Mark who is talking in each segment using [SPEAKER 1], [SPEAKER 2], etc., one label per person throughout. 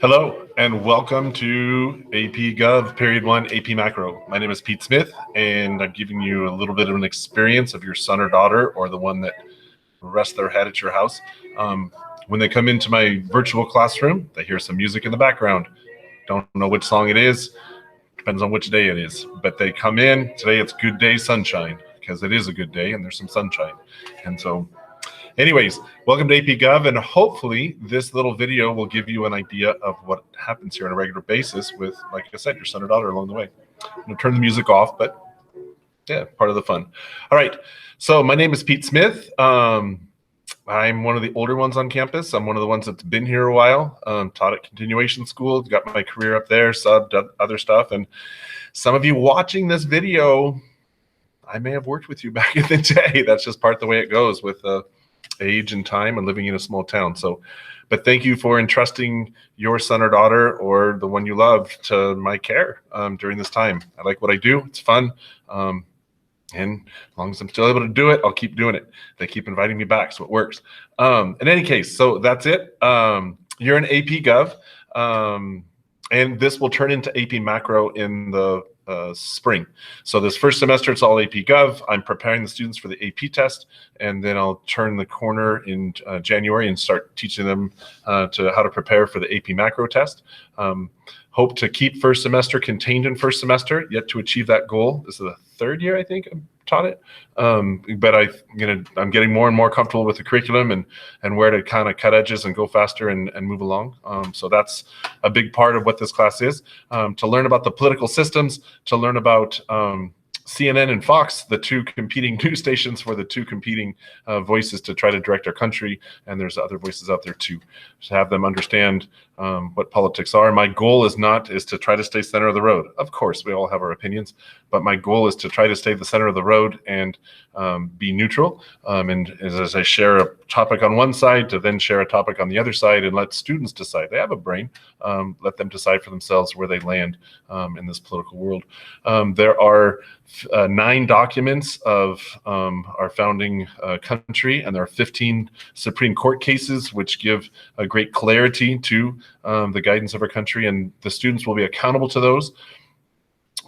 [SPEAKER 1] Hello and welcome to AP Gov Period 1 AP Macro. My name is Pete Smith and I'm giving you a little bit of an experience of your son or daughter or the one that rests their head at your house. When they come into my virtual classroom, they hear some music in the background. Don't know which song it is, depends on which day it is, but they come in. Today it's Good Day Sunshine because it is a good day and there's some sunshine. And so anyways, welcome to AP Gov, and hopefully this little video will give you an idea of what happens here on a regular basis with, like I said, your son or daughter along the way. I'm going to turn the music off, but yeah, part of the fun. All right, so my name is Pete Smith. I'm one of the older ones on campus. I'm one of the ones that's been here a while, taught at continuation school, got my career up there, subbed other stuff, and some of you watching this video, I may have worked with you back in the day. That's just part of the way it goes with age and time and living in a small town. So, but thank you for entrusting your son or daughter or the one you love to my care during this time. I like what I do. It's fun. And as long as I'm still able to do it, I'll keep doing it. They keep inviting me back, so it works. In any case, so that's it. You're in AP Gov, and this will turn into AP Macro in the spring. So this first semester, it's all AP Gov. I'm preparing the students for the AP test, and then I'll turn the corner in January and start teaching them to how to prepare for the AP Macro test. Hope to keep first semester contained in first semester, yet to achieve that goal. This is the third year, I think, I've taught it. But I'm getting more and more comfortable with the curriculum and where to kind of cut edges and go faster and move along. So that's a big part of what this class is, to learn about the political systems, to learn about CNN and Fox, the two competing news stations for the two competing voices to try to direct our country. And there's other voices out there too, to have them understand what politics are. My goal is to try to stay center of the road. Of course, we all have our opinions, but my goal is to try to stay the center of the road and be neutral. And as I share a topic on one side, to then share a topic on the other side and let students decide. They have a brain. Let them decide for themselves where they land in this political world. There are 9 documents of our founding country, and there are 15 Supreme Court cases which give a great clarity to the guidance of our country, and the students will be accountable to those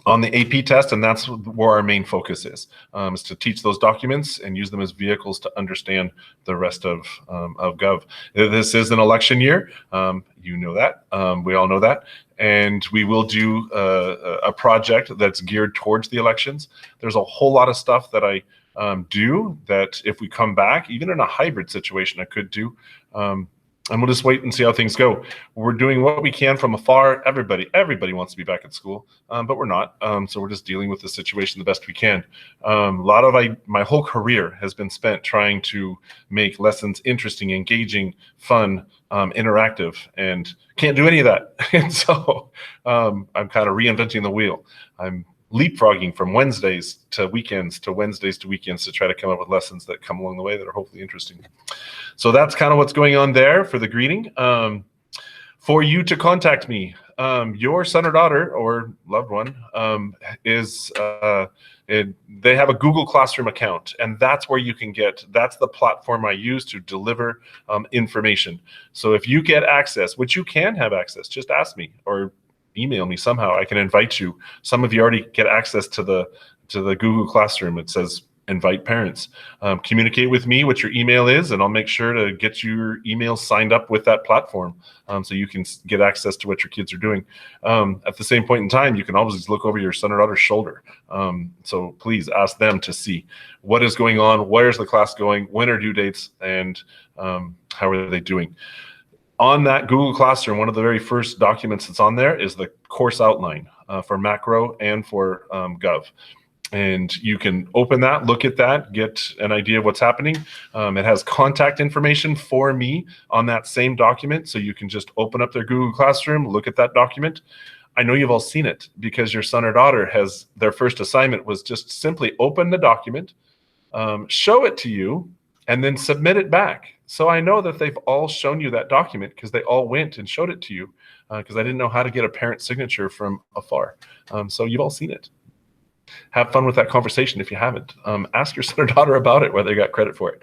[SPEAKER 1] on the AP test, and that's where our main focus is to teach those documents and use them as vehicles to understand the rest of Gov. This is an election year. You know that. We all know that. And we will do a project that's geared towards the elections. There's a whole lot of stuff that I do that if we come back, even in a hybrid situation, I could do. And we'll just wait and see how things go. We're doing what we can from afar. Everybody wants to be back at school, but we're not. So we're just dealing with the situation the best we can. My whole career has been spent trying to make lessons interesting, engaging, fun, interactive, and can't do any of that. And so I'm kind of reinventing the wheel. I'm leapfrogging from Wednesdays to weekends to Wednesdays to weekends to try to come up with lessons that come along the way that are hopefully interesting. So that's kind of what's going on there for the greeting. For you to contact me, your son or daughter or loved one they have a Google Classroom account, and that's where you can that's the platform I use to deliver information. So if you get access, which you can have access, just ask me or email me somehow. I can invite you. Some of you already get access to the Google Classroom. It says invite parents. Communicate with me what your email is, and I'll make sure to get your email signed up with that platform so you can get access to what your kids are doing. At the same point in time, you can always look over your son or daughter's shoulder. So please ask them to see what is going on, where's the class going, when are due dates, and how are they doing. On that Google Classroom, one of the very first documents that's on there is the course outline for macro and for Gov. And you can open that, look at that, get an idea of what's happening. It has contact information for me on that same document. So you can just open up their Google Classroom, look at that document. I know you've all seen it because your son or daughter their first assignment was just simply open the document, show it to you, and then submit it back. So I know that they've all shown you that document because they all went and showed it to you because I didn't know how to get a parent signature from afar. So you've all seen it. Have fun with that conversation if you haven't. Ask your son or daughter about it, whether they got credit for it.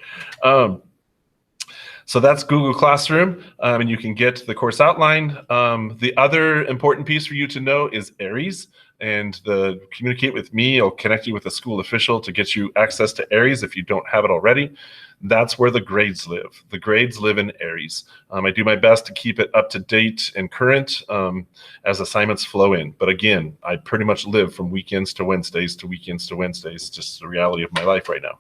[SPEAKER 1] So that's Google Classroom, and you can get the course outline. The other important piece for you to know is Aries, and communicate with me. I'll connect you with a school official to get you access to Aries if you don't have it already. That's where the grades live. The grades live in Aries. I do my best to keep it up to date and current as assignments flow in. But again, I pretty much live from weekends to Wednesdays to weekends to Wednesdays, just the reality of my life right now.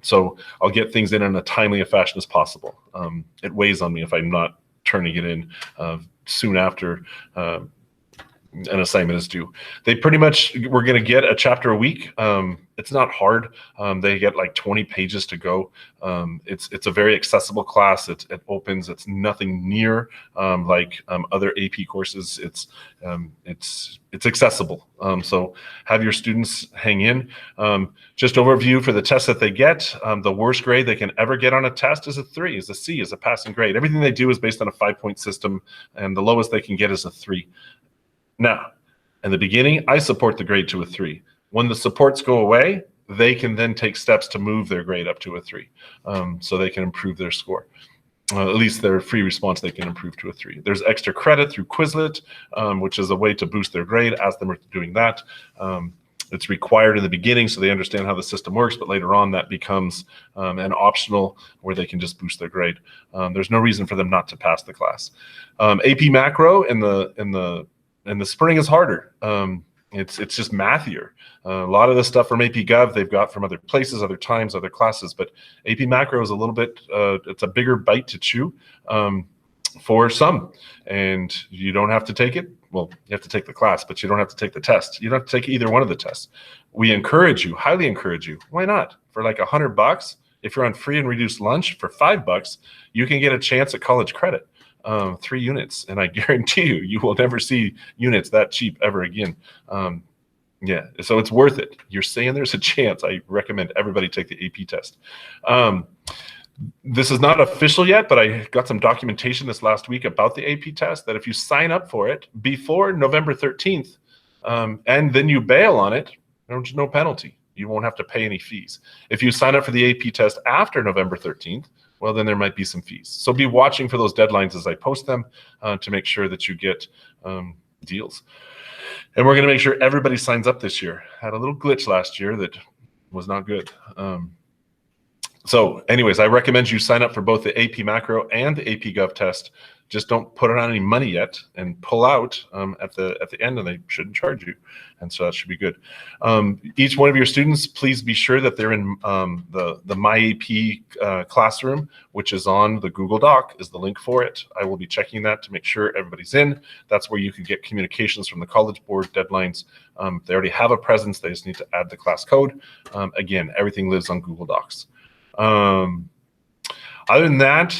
[SPEAKER 1] So I'll get things in a timely a fashion as possible. It weighs on me if I'm not turning it in soon after an assignment is due. We're going to get a chapter a week. It's not hard. They get like 20 pages to go. It's a very accessible class. It opens. It's nothing near like other AP courses. It's accessible. So have your students hang in. Just overview for the tests that they get. The worst grade they can ever get on a test is a 3, is a C, is a passing grade. Everything they do is based on a 5-point system, and the lowest they can get is a 3. Now, in the beginning, I support the grade to a 3. When the supports go away, they can then take steps to move their grade up to a 3, so they can improve their score. At least their free response, they can improve to a 3. There's extra credit through Quizlet, which is a way to boost their grade. Ask them to doing that. It's required in the beginning so they understand how the system works, but later on that becomes an optional where they can just boost their grade. There's no reason for them not to pass the class. AP Macro in the spring is harder. It's just mathier. A lot of the stuff from AP Gov they've got from other places, other times, other classes, but AP Macro is a little bit, it's a bigger bite to chew for some, and you don't have to take it. Well, you have to take the class, but you don't have to take the test. You don't have to take either one of the tests. We encourage you, highly encourage you. Why not? For like $100, if you're on free and reduced lunch for $5, you can get a chance at college credit. 3 units, and I guarantee you will never see units that cheap ever again. Yeah, so it's worth it. You're saying there's a chance. I recommend everybody take the AP test. This is not official yet, but I got some documentation this last week about the AP test that if you sign up for it before November 13th and then you bail on it, there's no penalty. You won't have to pay any fees. If you sign up for the AP test after November 13th, well, then there might be some fees. So be watching for those deadlines as I post them to make sure that you get deals. And we're going to make sure everybody signs up this year. Had a little glitch last year that was not good. So anyways, I recommend you sign up for both the AP Macro and the AP Gov test. Just don't put on any money yet and pull out at the end, and they shouldn't charge you. And so that should be good. Each one of your students, please be sure that they're in the My AP classroom, which is on the Google Doc, is the link for it. I will be checking that to make sure everybody's in. That's where you can get communications from the College Board, deadlines. They already have a presence. They just need to add the class code. Again, everything lives on Google Docs. Other than that,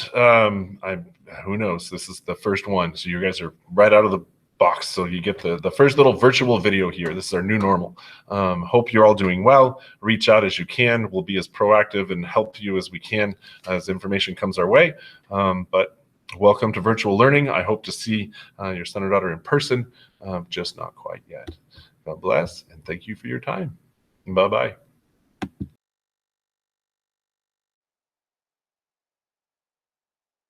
[SPEAKER 1] who knows? This is the first one, so you guys are right out of the box. So you get the first little virtual video here. This is our new normal. Hope you're all doing well. Reach out as you can. We'll be as proactive and help you as we can as information comes our way. But welcome to virtual learning. I hope to see your son or daughter in person, just not quite yet. God bless, and thank you for your time. Bye-bye.